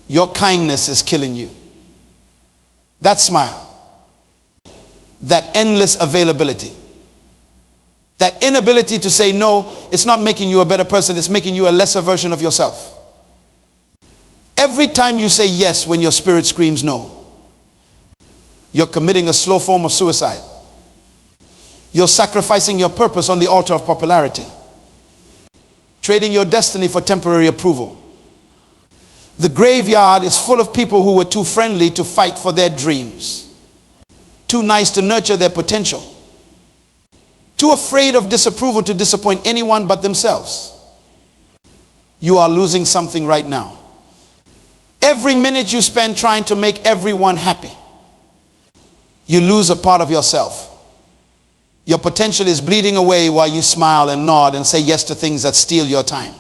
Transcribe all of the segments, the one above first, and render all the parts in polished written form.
Your kindness is killing you. That smile, that endless availability, that inability to say no, it's not making you a better person, it's making you a lesser version of yourself. Every time you say yes when your spirit screams no, you're committing a slow form of suicide. You're sacrificing your purpose on the altar of popularity, trading your destiny for temporary approval. The graveyard is full of people who were too friendly to fight for their dreams, too nice to nurture their potential, too afraid of disapproval to disappoint anyone but themselves. You are losing something right now. Every minute you spend trying to make everyone happy, you lose a part of yourself. Your potential is bleeding away while you smile and nod and say yes to things that steal your time,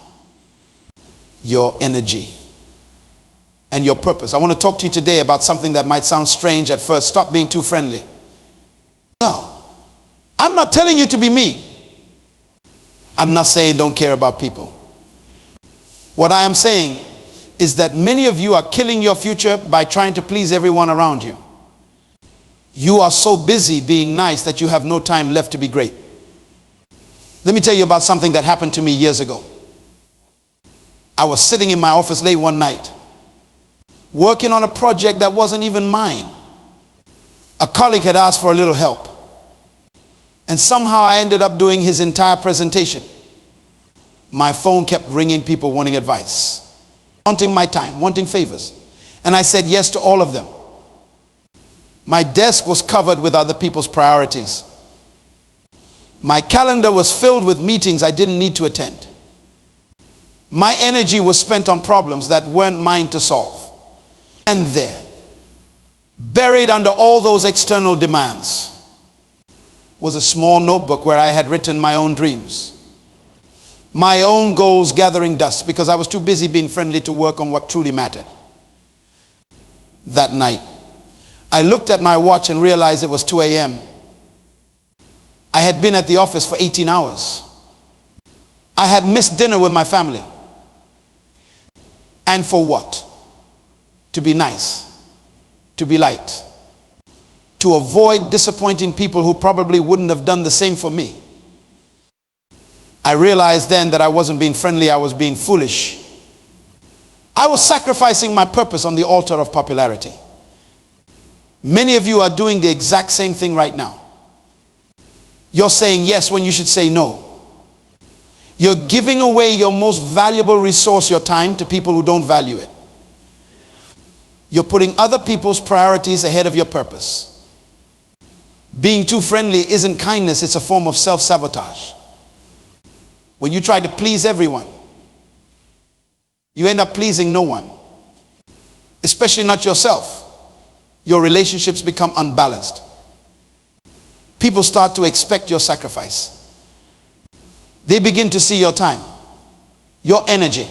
your energy, and your purpose. I want to talk to you today about something that might sound strange at first. Stop being too friendly. No, I'm not telling you to be me. I'm not saying don't care about people. What I am saying is that many of you are killing your future by trying to please everyone around you. You are so busy being nice that you have no time left to be great. Let me tell you about something that happened to me years ago. I was sitting in my office late one night, working on a project that wasn't even mine. A colleague had asked for a little help, and somehow I ended up doing his entire presentation. My phone kept ringing, people wanting advice, wanting my time, wanting favors. And I said yes to all of them. My desk was covered with other people's priorities. My calendar was filled with meetings I didn't need to attend. My energy was spent on problems that weren't mine to solve. And there, buried under all those external demands, was a small notebook where I had written my own dreams, my own goals gathering dust because I was too busy being friendly to work on what truly mattered. That night, I looked at my watch and realized it was 2 a.m. I had been at the office for 18 hours. I had missed dinner with my family. And for what? To be nice, to be light, to avoid disappointing people who probably wouldn't have done the same for me. I realized then that I wasn't being friendly, I was being foolish. I was sacrificing my purpose on the altar of popularity. Many of you are doing the exact same thing right now. You're saying yes when you should say no. You're giving away your most valuable resource, your time, to people who don't value it. You're putting other people's priorities ahead of your purpose. Being too friendly isn't kindness, it's a form of self-sabotage. When you try to please everyone, you end up pleasing no one, especially not yourself. Your relationships become unbalanced. People start to expect your sacrifice. They begin to see your time, your energy,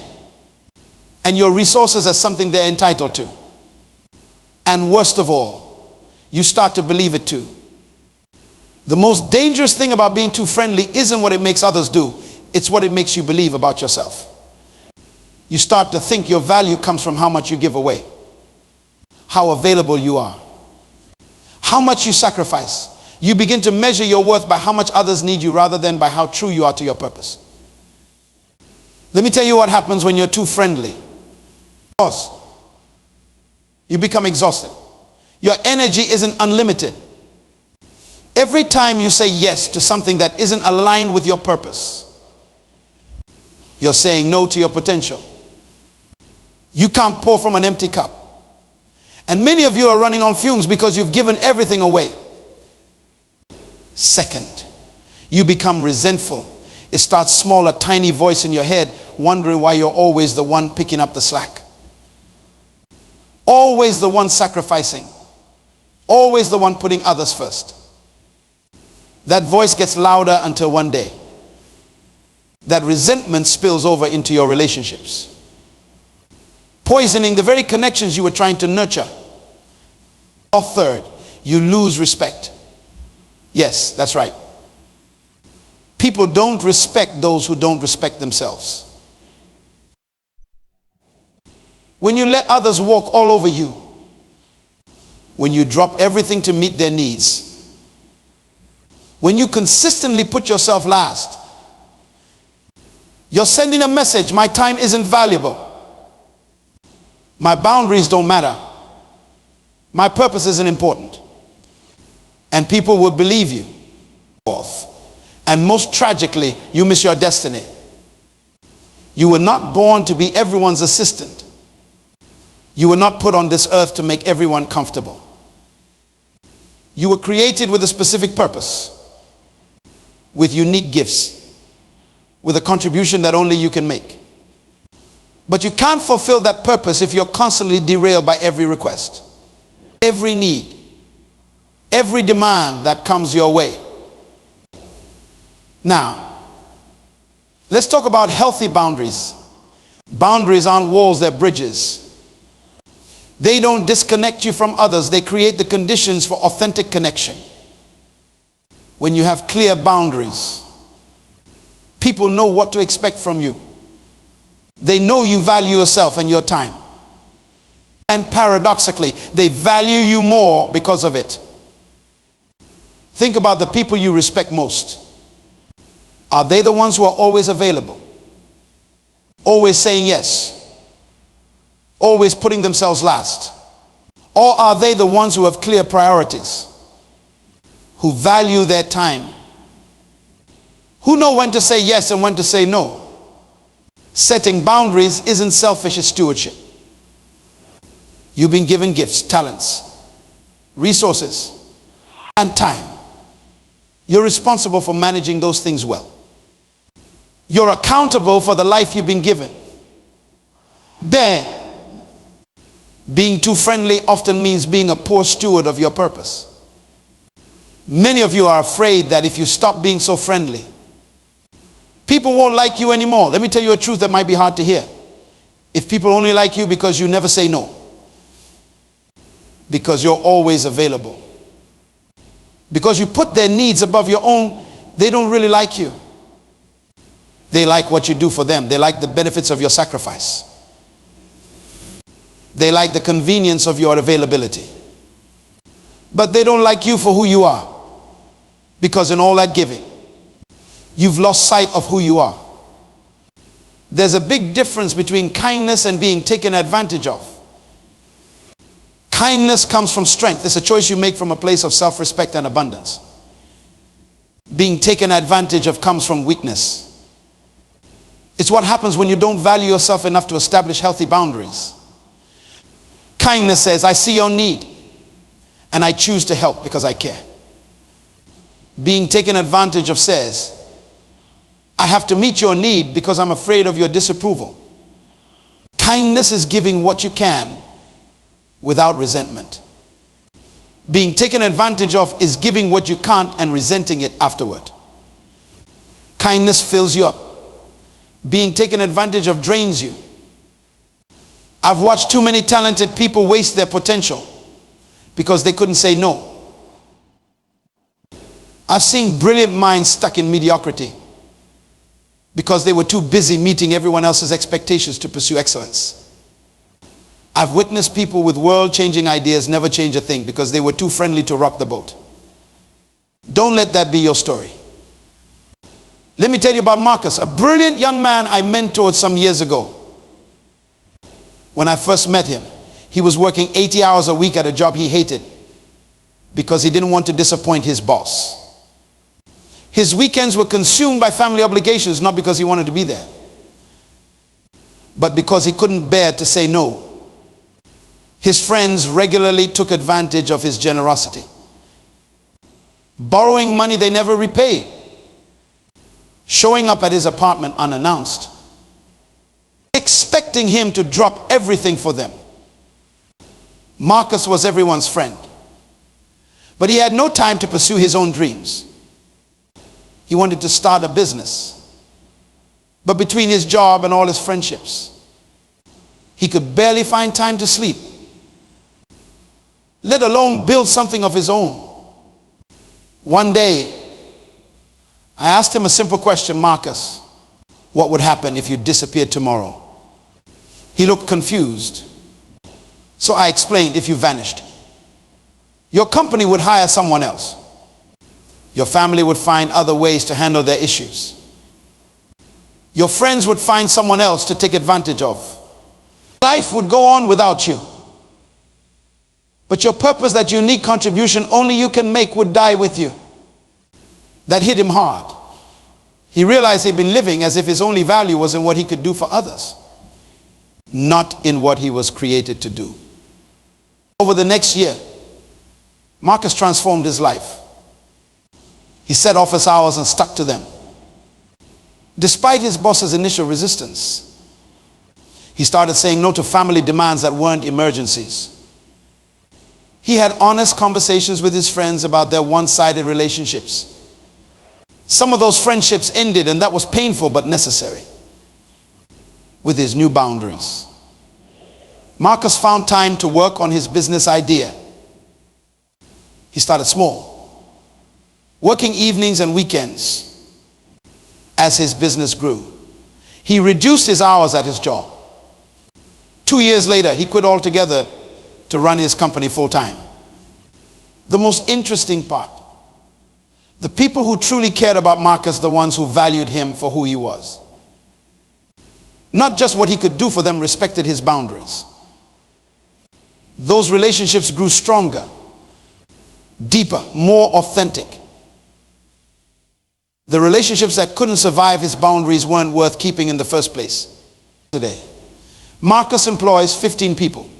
and your resources as something they're entitled to. And worst of all, you start to believe it too. The most dangerous thing about being too friendly isn't what it makes others do. It's what it makes you believe about yourself. You start to think your value comes from how much you give away, how available you are, how much you sacrifice. You begin to measure your worth by how much others need you rather than by how true you are to your purpose. Let me tell you what happens when you're too friendly. You become exhausted. Your energy isn't unlimited. Every time you say yes to something that isn't aligned with your purpose, you're saying no to your potential. You can't pour from an empty cup. And many of you are running on fumes because you've given everything away. Second, you become resentful. It starts small, a tiny voice in your head wondering why you're always the one picking up the slack. Always the one sacrificing. Always the one putting others first. That voice gets louder until one day that resentment spills over into your relationships, poisoning the very connections you were trying to nurture. Or third, you lose respect. Yes, that's right. People don't respect those who don't respect themselves. when you let others walk all over you, when you drop everything to meet their needs, when you consistently put yourself last, you're sending a message: my time isn't valuable. My boundaries don't matter. My purpose isn't important. And people will believe you. And most tragically, you miss your destiny. You were not born to be everyone's assistant. You were not put on this earth to make everyone comfortable. You were created with a specific purpose, with unique gifts, with a contribution that only you can make. But you can't fulfill that purpose if you're constantly derailed by every request, every need, every demand that comes your way. Now, let's talk about healthy boundaries. Boundaries aren't walls, they're bridges. They don't disconnect you from others. They create the conditions for authentic connection. When you have clear boundaries, people know what to expect from you. They know you value yourself and your time. And paradoxically, they value you more because of it. Think about the people you respect most. Are they the ones who are always available? Always saying yes? Always putting themselves last? Or are they the ones who have clear priorities? Who value their time? Who know when to say yes and when to say no? Setting boundaries isn't selfish, it's stewardship. You've been given gifts, talents, resources, and time. You're responsible for managing those things well. You're accountable for the life you've been given. Being too friendly often means being a poor steward of your purpose. Many of you are afraid that if you stop being so friendly, people won't like you anymore. Let me tell you a truth that might be hard to hear. If people only like you because you never say no, because you're always available, because you put their needs above your own, they don't really like you. They like what you do for them. They like the benefits of your sacrifice. They like the convenience of your availability. But they don't like you for who you are, because in all that giving, you've lost sight of who you are. There's a big difference between kindness and being taken advantage of. Kindness comes from strength. It's a choice you make from a place of self-respect and abundance. Being taken advantage of comes from weakness. It's what happens when you don't value yourself enough to establish healthy boundaries. Kindness says, I see your need and I choose to help because I care. Being taken advantage of says, I have to meet your need because I'm afraid of your disapproval. Kindness is giving what you can without resentment. Being taken advantage of is giving what you can't and resenting it afterward. Kindness fills you up. Being taken advantage of drains you. I've watched too many talented people waste their potential because they couldn't say no. I've seen brilliant minds stuck in mediocrity because they were too busy meeting everyone else's expectations to pursue excellence. I've witnessed people with world-changing ideas never change a thing because they were too friendly to rock the boat. Don't let that be your story. Let me tell you about Marcus, a brilliant young man I mentored some years ago. When I first met him, he was working 80 hours a week at a job he hated because he didn't want to disappoint his boss. His weekends were consumed by family obligations, not because he wanted to be there, but because he couldn't bear to say no. His friends regularly took advantage of his generosity, borrowing money they never repaid, showing up at his apartment unannounced, expecting him to drop everything for them. Marcus was everyone's friend, but he had no time to pursue his own dreams. He wanted to start a business, but between his job and all his friendships, he could barely find time to sleep, let alone build something of his own. One day, I asked him a simple question, Marcus, what would happen if you disappeared tomorrow? He looked confused. So I explained, if you vanished, your company would hire someone else. Your family would find other ways to handle their issues. Your friends would find someone else to take advantage of. Life would go on without you. But your purpose, that unique contribution only you can make, would die with you. That hit him hard. He realized he'd been living as if his only value was in what he could do for others, not in what he was created to do. Over the next year, Marcus transformed his life. He set office hours and stuck to them. Despite his boss's initial resistance, he started saying no to family demands that weren't emergencies. He had honest conversations with his friends about their one-sided relationships. Some of those friendships ended, and that was painful but necessary. With his new boundaries, Marcus found time to work on his business idea. He started small, working evenings and weekends. As his business grew, he reduced his hours at his job. 2 years later, he quit altogether to run his company full-time. The most interesting part, the people who truly cared about Marcus, the ones who valued him for who he was, not just what he could do for them, respected his boundaries. Those relationships grew stronger, deeper, more authentic. The relationships that couldn't survive his boundaries weren't worth keeping in the first place. Today, Marcus employs 15 people.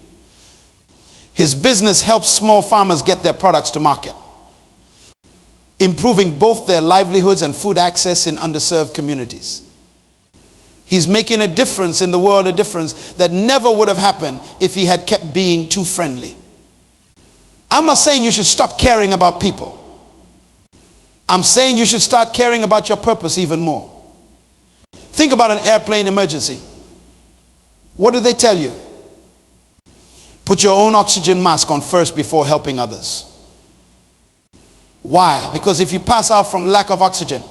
His business helps small farmers get their products to market, improving both their livelihoods and food access in underserved communities. He's making a difference in the world, a difference that never would have happened if he had kept being too friendly. I'm not saying you should stop caring about people. I'm saying you should start caring about your purpose even more. Think about an airplane emergency. What do they tell you? Put your own oxygen mask on first before helping others. Why? Because if you pass out from lack of oxygen,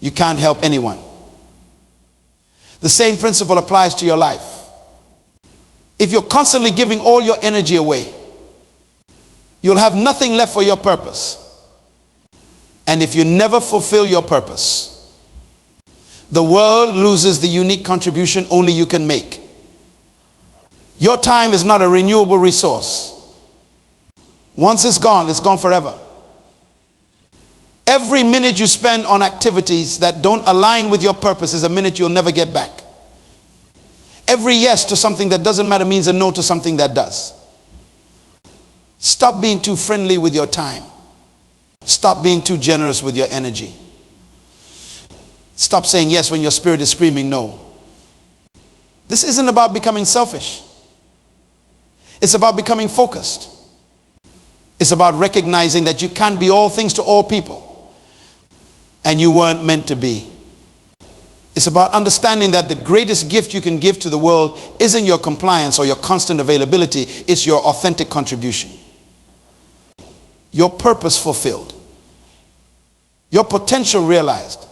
you can't help anyone. The same principle applies to your life. If you're constantly giving all your energy away, you'll have nothing left for your purpose. And if you never fulfill your purpose, the world loses the unique contribution only you can make. Your time is not a renewable resource. Once it's gone forever. Every minute you spend on activities that don't align with your purpose is a minute you'll never get back. Every yes to something that doesn't matter means a no to something that does. Stop being too friendly with your time. Stop being too generous with your energy. Stop saying yes when your spirit is screaming no. This isn't about becoming selfish. It's about becoming focused. It's about recognizing that you can't be all things to all people, and you weren't meant to be. It's about understanding that the greatest gift you can give to the world isn't your compliance or your constant availability. It's your authentic contribution. Your purpose fulfilled. Your potential realized.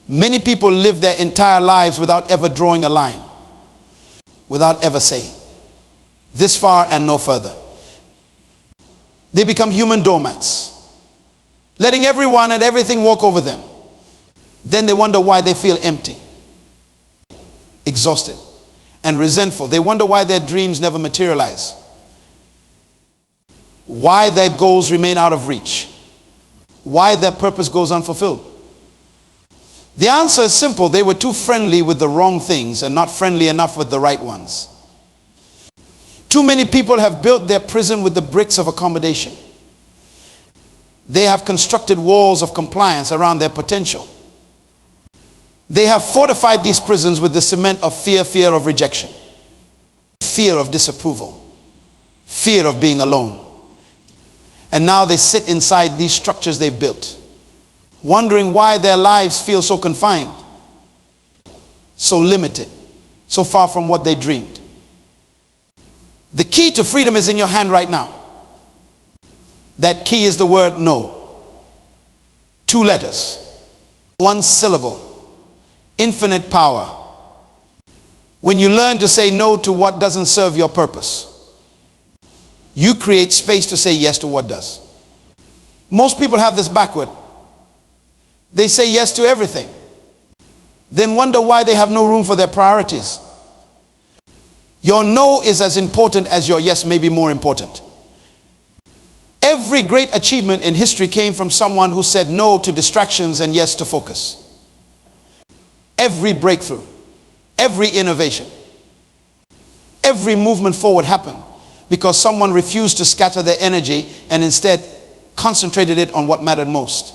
Many people live their entire lives without ever drawing a line. Without ever saying, this far and no further. They become human doormats, letting everyone and everything walk over them. Then they wonder why they feel empty, exhausted, and resentful. They wonder why their dreams never materialize, why their goals remain out of reach, why their purpose goes unfulfilled. The answer is simple. They were too friendly with the wrong things and not friendly enough with the right ones. Too many people have built their prison with the bricks of accommodation. They have constructed walls of compliance around their potential. They have fortified these prisons with the cement of fear, fear of rejection, fear of disapproval, fear of being alone. And now they sit inside these structures they've built, wondering why their lives feel so confined, so limited, so far from what they dreamed. The key to freedom is in your hand right now. That key is the word no. 2 letters, 1 syllable, infinite power. When you learn to say no to what doesn't serve your purpose, you create space to say yes to what does. Most people have this backward. They say yes to everything, then wonder why they have no room for their priorities. Your no is as important as your yes, maybe more important. Every great achievement in history came from someone who said no to distractions and yes to focus. Every breakthrough, every innovation, every movement forward happened because someone refused to scatter their energy and instead concentrated it on what mattered most.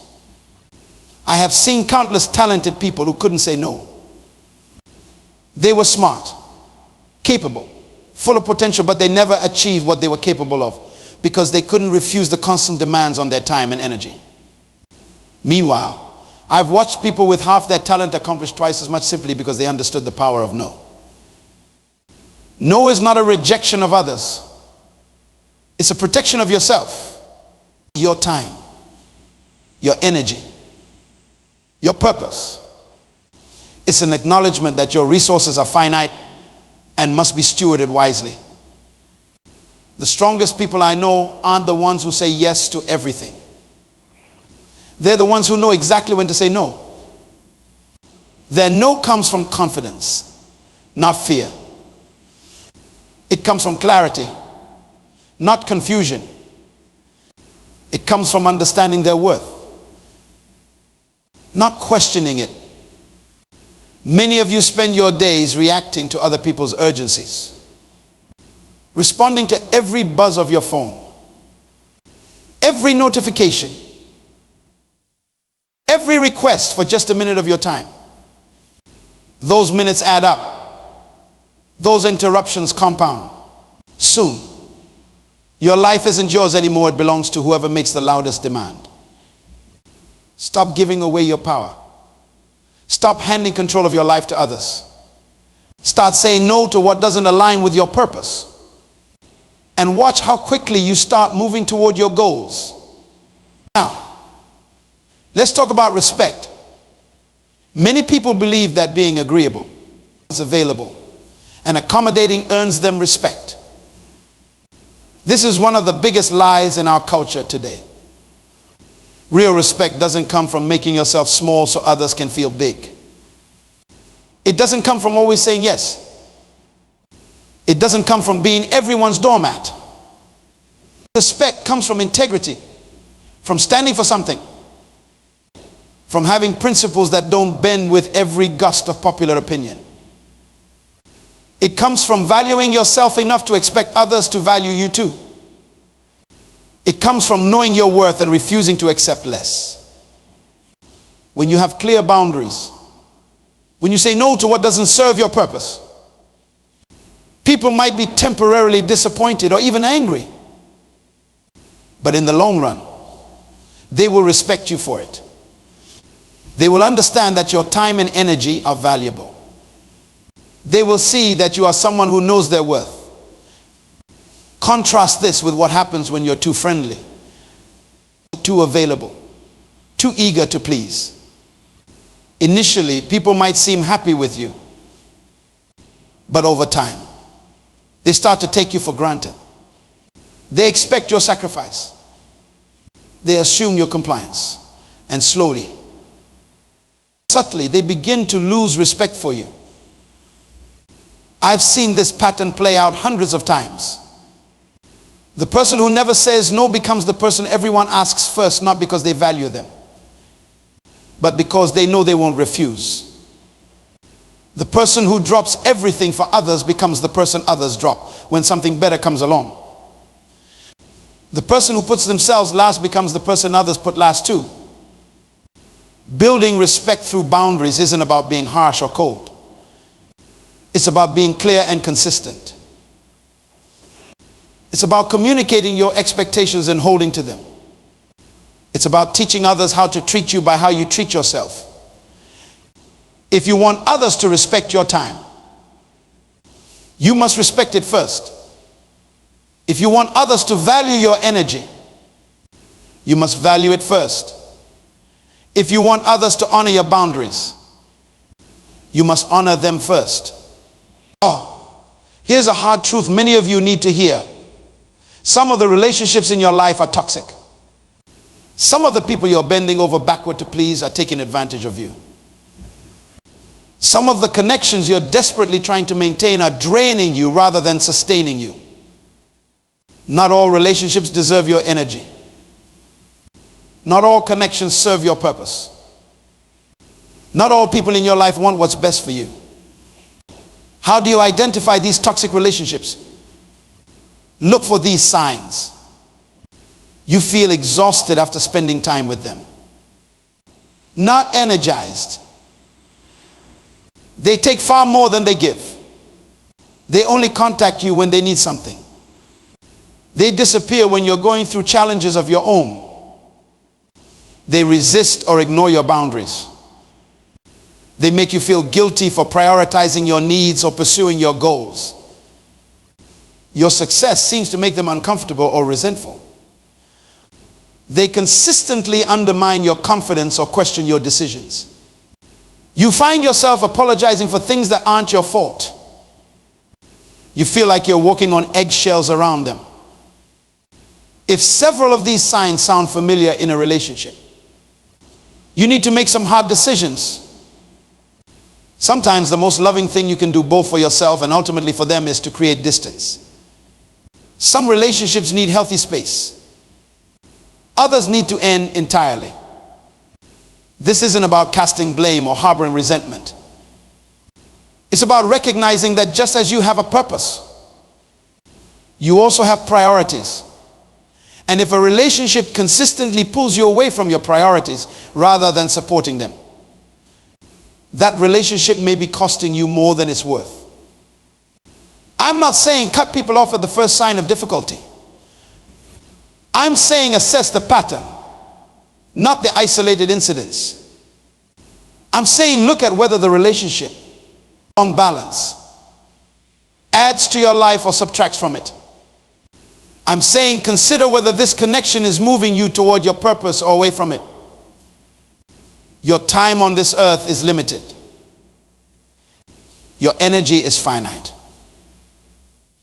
I have seen countless talented people who couldn't say no. They were smart, capable, full of potential, but they never achieved what they were capable of because they couldn't refuse the constant demands on their time and energy. Meanwhile, I've watched people with half their talent accomplish twice as much simply because they understood the power of no. No is not a rejection of others. It's a protection of yourself, your time, your energy, your purpose. It's an acknowledgement that your resources are finite and must be stewarded wisely. The strongest people I know aren't the ones who say yes to everything. They're the ones who know exactly when to say no. Their no comes from confidence, not fear. It comes from clarity, not confusion. It comes from understanding their worth, not questioning it. Many of you spend your days reacting to other people's urgencies, responding to every buzz of your phone, every notification, every request for just a minute of your time. Those minutes add up. Those interruptions compound. Soon, your life isn't yours anymore. It belongs to whoever makes the loudest demand. Stop giving away your power. Stop handing control of your life to others. Start saying no to what doesn't align with your purpose. And watch how quickly you start moving toward your goals. Now, let's talk about respect. Many people believe that being agreeable is available and accommodating earns them respect. This is one of the biggest lies in our culture today. Real respect doesn't come from making yourself small so others can feel big. It doesn't come from always saying yes. It doesn't come from being everyone's doormat. Respect comes from integrity, from standing for something, from having principles that don't bend with every gust of popular opinion. It comes from valuing yourself enough to expect others to value you too. It comes from knowing your worth and refusing to accept less. When you have clear boundaries, when you say no to what doesn't serve your purpose, people might be temporarily disappointed or even angry. But in the long run, they will respect you for it. They will understand that your time and energy are valuable. They will see that you are someone who knows their worth. Contrast this with what happens when you're too friendly, too available, too eager to please. Initially, people might seem happy with you, but over time, they start to take you for granted. They expect your sacrifice. They assume your compliance. And slowly, subtly, they begin to lose respect for you. I've seen this pattern play out hundreds of times. The person who never says no becomes the person everyone asks first, not because they value them, but because they know they won't refuse. The person who drops everything for others becomes the person others drop when something better comes along. The person who puts themselves last becomes the person others put last too. Building respect through boundaries isn't about being harsh or cold. It's about being clear and consistent. It's about communicating your expectations and holding to them. It's about teaching others how to treat you by how you treat yourself. If you want others to respect your time, you must respect it first. If you want others to value your energy, you must value it first. If you want others to honor your boundaries, you must honor them first. Oh, here's a hard truth many of you need to hear. Some of the relationships in your life are toxic. Some of the people you're bending over backward to please are taking advantage of you. Some of the connections you're desperately trying to maintain are draining you rather than sustaining you. Not all relationships deserve your energy. Not all connections serve your purpose. Not all people in your life want what's best for you. How do you identify these toxic relationships? Look for these signs. You feel exhausted after spending time with them. Not energized. They take far more than they give. They only contact you when they need something. They disappear when you're going through challenges of your own. They resist or ignore your boundaries. They make you feel guilty for prioritizing your needs or pursuing your goals. Your success seems to make them uncomfortable or resentful. They consistently undermine your confidence or question your decisions. You find yourself apologizing for things that aren't your fault. You feel like you're walking on eggshells around them. If several of these signs sound familiar in a relationship, you need to make some hard decisions. Sometimes the most loving thing you can do both for yourself and ultimately for them is to create distance. Some relationships need healthy space. Others need to end entirely. This isn't about casting blame or harboring resentment. It's about recognizing that just as you have a purpose, you also have priorities. And if a relationship consistently pulls you away from your priorities rather than supporting them, that relationship may be costing you more than it's worth. I'm not saying cut people off at the first sign of difficulty. I'm saying assess the pattern, not the isolated incidents. I'm saying look at whether the relationship, on balance, adds to your life or subtracts from it. I'm saying consider whether this connection is moving you toward your purpose or away from it. Your time on this earth is limited. Your energy is finite.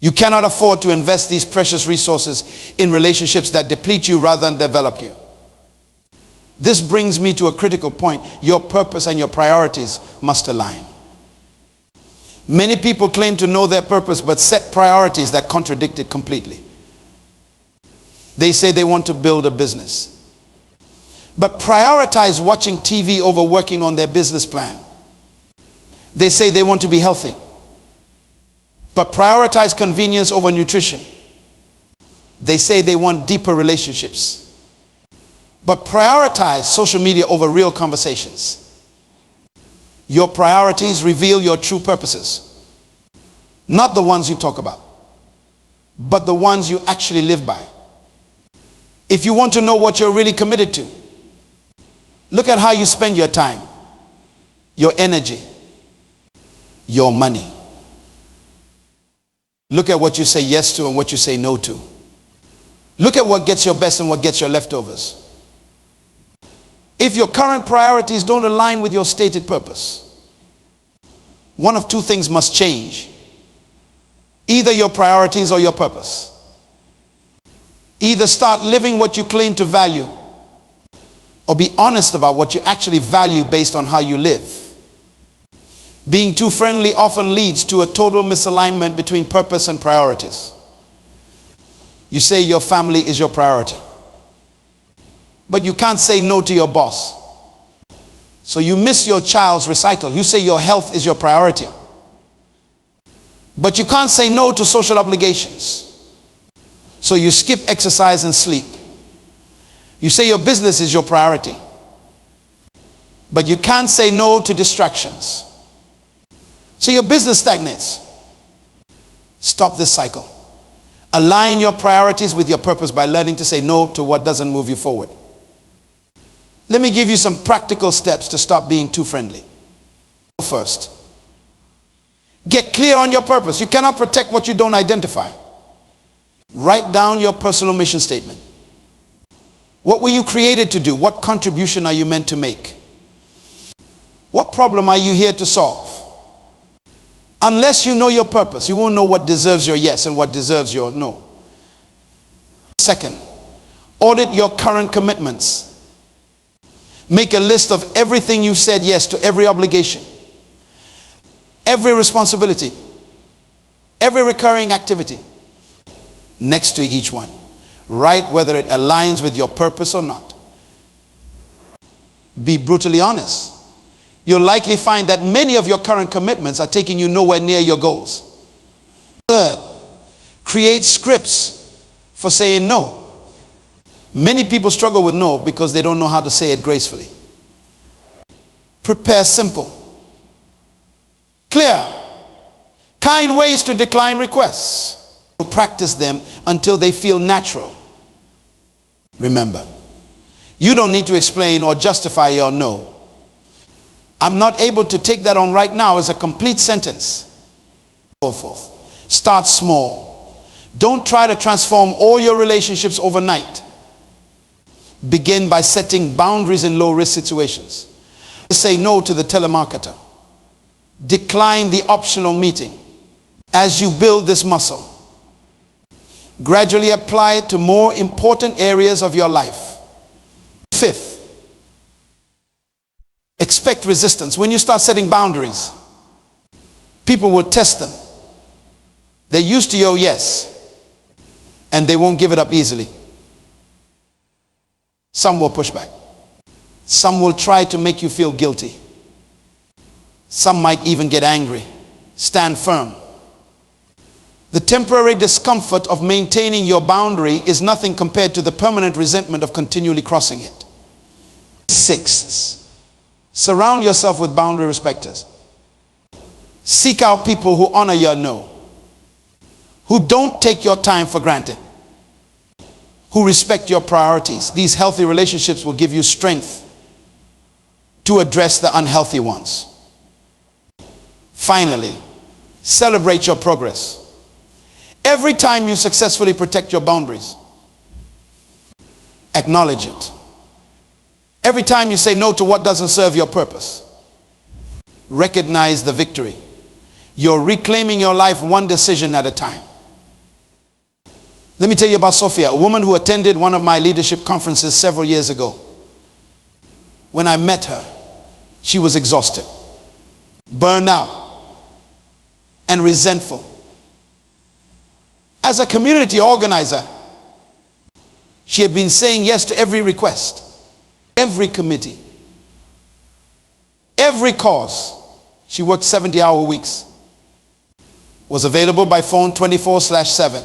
You cannot afford to invest these precious resources in relationships that deplete you rather than develop you. This brings me to a critical point. Your purpose and your priorities must align. Many people claim to know their purpose but set priorities that contradict it completely. They say they want to build a business, but prioritize watching TV over working on their business plan. They say they want to be healthy, but prioritize convenience over nutrition. They say they want deeper relationships, but prioritize social media over real conversations. Your priorities reveal your true purposes, not the ones you talk about, but the ones you actually live by. If you want to know what you're really committed to, look at how you spend your time, your energy, your money. Look at what you say yes to and what you say no to. Look at what gets your best and what gets your leftovers. If your current priorities don't align with your stated purpose, one of two things must change. Either your priorities or your purpose. Either start living what you claim to value, or be honest about what you actually value based on how you live. Being too friendly often leads to a total misalignment between purpose and priorities. You say your family is your priority, but you can't say no to your boss. So you miss your child's recital. You say your health is your priority, but you can't say no to social obligations. So you skip exercise and sleep. You say your business is your priority, but you can't say no to distractions. So your business stagnates. Stop this cycle. Align your priorities with your purpose by learning to say no to what doesn't move you forward. Let me give you some practical steps to stop being too friendly. First, get clear on your purpose. You cannot protect what you don't identify. Write down your personal mission statement. What were you created to do? What contribution are you meant to make? What problem are you here to solve? Unless you know your purpose, you won't know what deserves your yes and what deserves your no. Second, audit your current commitments. Make a list of everything you said yes to, every obligation, every responsibility, every recurring activity. Next to each one, write whether it aligns with your purpose or not. Be brutally honest. You'll likely find that many of your current commitments are taking you nowhere near your goals. Third, create scripts for saying no. Many people struggle with no because they don't know how to say it gracefully. Prepare simple, clear, kind ways to decline requests. Practice them until they feel natural. Remember, you don't need to explain or justify your no. I'm not able to take that on right now as a complete sentence. So forth. Start small. Don't try to transform all your relationships overnight. Begin by setting boundaries in low-risk situations. Say no to the telemarketer. Decline the optional meeting. As you build this muscle, gradually apply it to more important areas of your life. Fifth, expect resistance. When you start setting boundaries, people will test them. They're used to your yes, and they won't give it up easily. Some will push back. Some will try to make you feel guilty. Some might even get angry. Stand firm. The temporary discomfort of maintaining your boundary is nothing compared to the permanent resentment of continually crossing it. Sixth, surround yourself with boundary respecters. Seek out people who honor your no, who don't take your time for granted, who respect your priorities. These healthy relationships will give you strength to address the unhealthy ones. Finally, celebrate your progress. Every time you successfully protect your boundaries, acknowledge it. Every time you say no to what doesn't serve your purpose, recognize the victory. You're reclaiming your life one decision at a time. Let me tell you about Sophia, a woman who attended one of my leadership conferences several years ago. When I met her, she was exhausted, burned out, and resentful. As a community organizer, she had been saying yes to every request, every committee, every cause. She worked 70-hour weeks, was available by phone 24/7,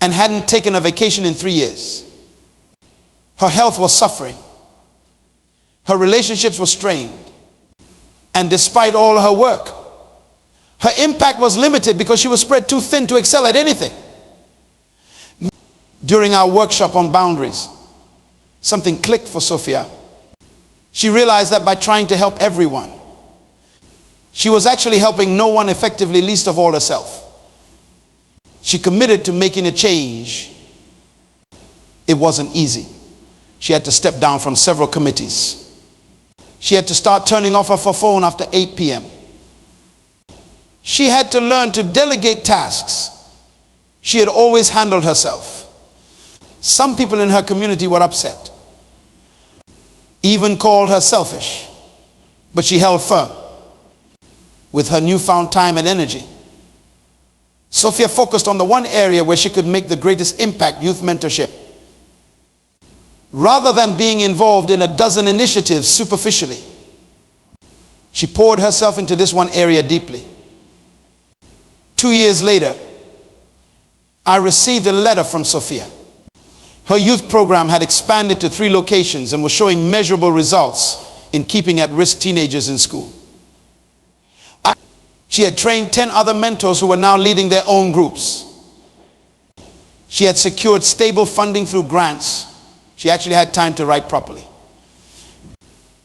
and hadn't taken a vacation in 3 years. Her health was suffering. Her relationships were strained. And despite all her work, her impact was limited because she was spread too thin to excel at anything. During our workshop on boundaries, something clicked for Sophia. She realized that by trying to help everyone, she was actually helping no one effectively, least of all herself. She committed to making a change. It wasn't easy. She had to step down from several committees. She had to start turning off her phone after 8 p.m. She had to learn to delegate tasks. She had always handled herself. Some people in her community were upset, even called her selfish, but she held firm. With her newfound time and energy, Sophia focused on the one area where she could make the greatest impact: youth mentorship. Rather than being involved in a dozen initiatives superficially, she poured herself into this one area deeply. 2 years later, I received a letter from Sophia. Her youth program had expanded to 3 locations and was showing measurable results in keeping at-risk teenagers in school. She had trained 10 other mentors who were now leading their own groups. She had secured stable funding through grants. She actually had time to write properly.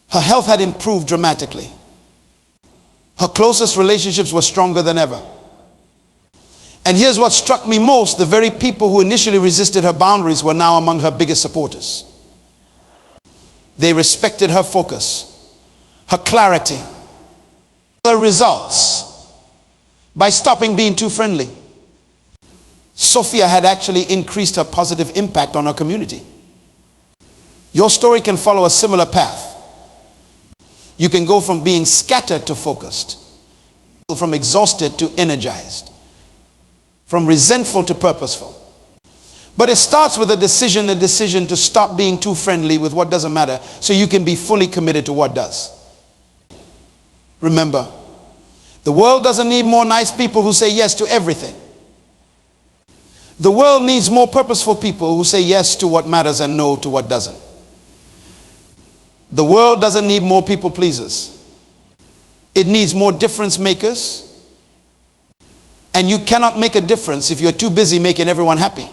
Her health had improved dramatically. Her closest relationships were stronger than ever. And here's what struck me most: the very people who initially resisted her boundaries were now among her biggest supporters. They respected her focus, her clarity, her results. by stopping being too friendly. Sophia had actually increased her positive impact on her community. Your story can follow a similar path. You can go from being scattered to focused, from exhausted to energized, from resentful to purposeful. But it starts with a decision to stop being too friendly with what doesn't matter so you can be fully committed to what does. Remember, the world doesn't need more nice people who say yes to everything. The world needs more purposeful people who say yes to what matters and no to what doesn't. The world doesn't need more people pleasers. It needs more difference makers. And you cannot make a difference if you're too busy making everyone happy.